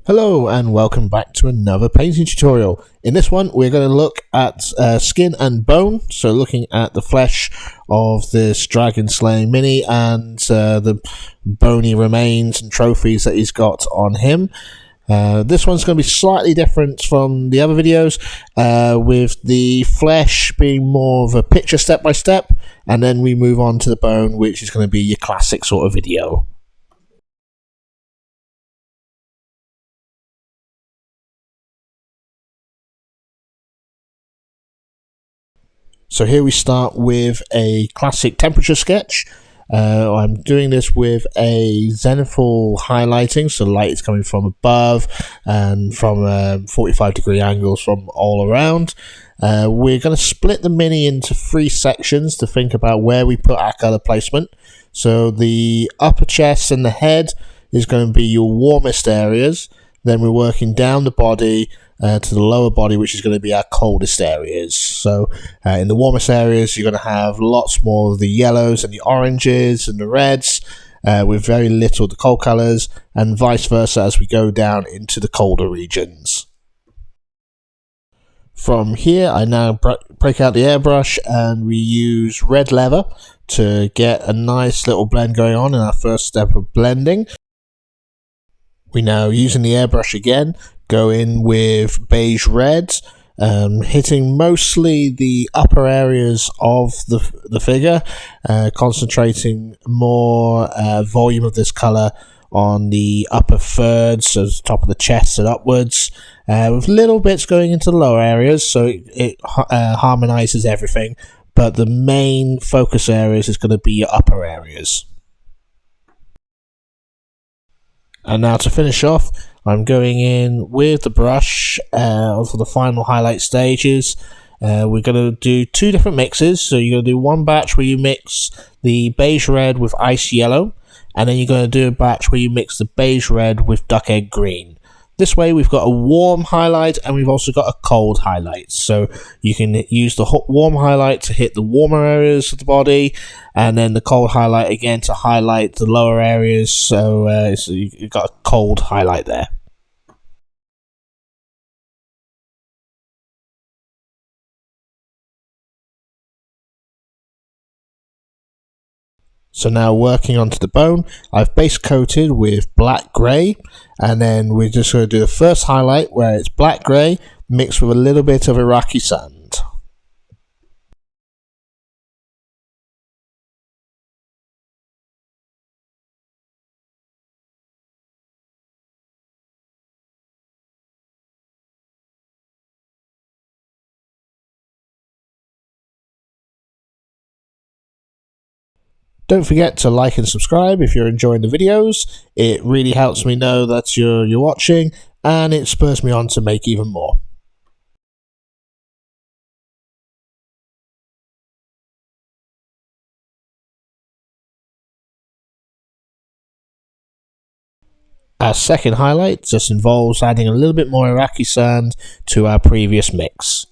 Hello and welcome back to another painting tutorial. In this one we're going to look at skin and bone, so looking at the flesh of this dragon slaying mini and the bony remains and trophies that he's got on him. This one's going to be slightly different from the other videos, with the flesh being more of a picture step by step, and then we move on to the bone, which is going to be your classic sort of video. So here we start with a classic temperature sketch. I'm doing this with a zenithal highlighting, so light is coming from above and from 45-degree angles from all around. We're going to split the mini into 3 sections to think about where we put our colour placement. So the upper chest and the head is going to be your warmest areas. Then we're working down the body to the lower body, which is going to be our coldest areas. So in the warmest areas, you're going to have lots more of the yellows and the oranges and the reds, with very little of the cold colours, and vice versa as we go down into the colder regions. From here, I now break out the airbrush and we use red leather to get a nice little blend going on in our first step of blending. We now, using the airbrush again, go in with beige reds, hitting mostly the upper areas of the figure, concentrating more volume of this colour on the upper thirds, so the top of the chest and upwards, with little bits going into the lower areas, so it harmonises everything, but the main focus areas is going to be your upper areas. And now to finish off, I'm going in with the brush for the final highlight stages. We're going to do 2 different mixes. So you're going to do one batch where you mix the beige red with ice yellow, and then you're going to do a batch where you mix the beige red with duck egg green. This way we've got a warm highlight and we've also got a cold highlight. So you can use the warm highlight to hit the warmer areas of the body, and then the cold highlight again to highlight the lower areas. So you've got a cold highlight there. So now working onto the bone, I've base coated with black grey, and then we're just going to do the first highlight where it's black grey mixed with a little bit of Iraqi sand. Don't forget to like and subscribe if you're enjoying the videos. It really helps me know that you're watching, and it spurs me on to make even more. Our second highlight just involves adding a little bit more Iraqi sand to our previous mix.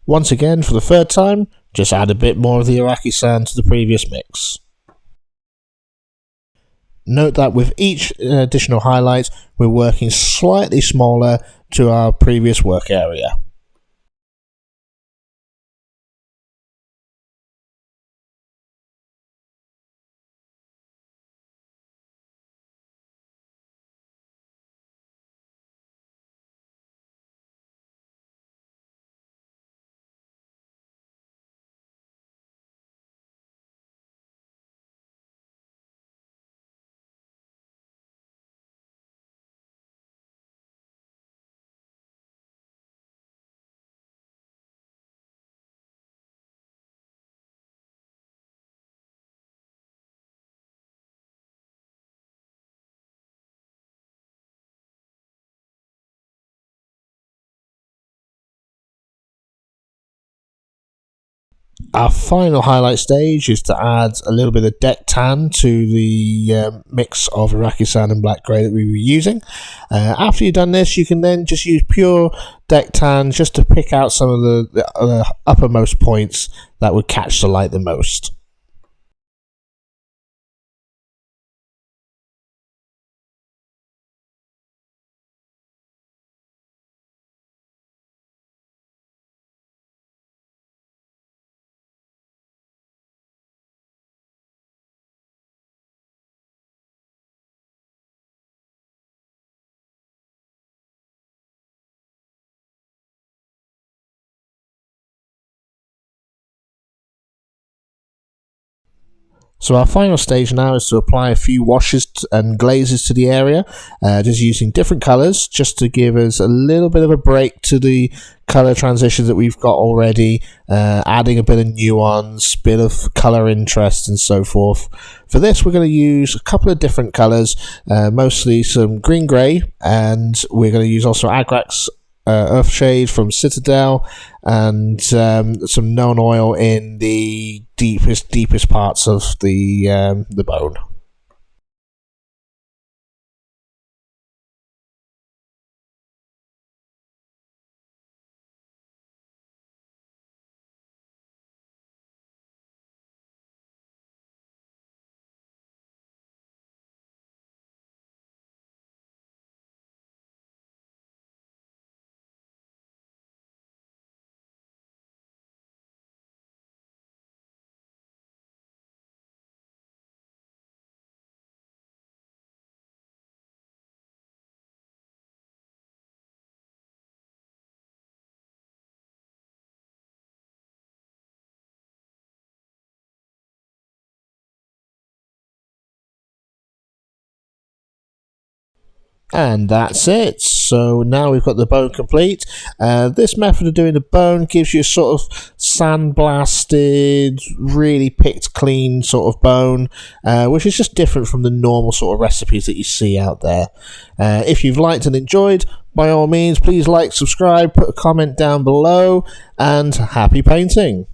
Once again, for the third time, just add a bit more of the Iraqi sand to the previous mix. Note that with each additional highlight, we're working slightly smaller to our previous work area. Our final highlight stage is to add a little bit of deck tan to the mix of Iraqi sand and black grey that we were using. After you've done this, you can then just use pure deck tan just to pick out some of the uppermost points that would catch the light the most. So our final stage now is to apply a few washes and glazes to the area, just using different colours, just to give us a little bit of a break to the colour transitions that we've got already, adding a bit of nuance, bit of colour interest and so forth. For this we're going to use a couple of different colours, mostly some green grey, and we're going to use also Agrax Earthshade from Citadel, and some known oil in the deepest parts of the bone. And that's it. So now we've got the bone complete. This method of doing the bone gives you a sort of sandblasted, really picked clean sort of bone, which is just different from the normal sort of recipes that you see out there. If you've liked and enjoyed, by all means, please like, subscribe, put a comment down below, and happy painting.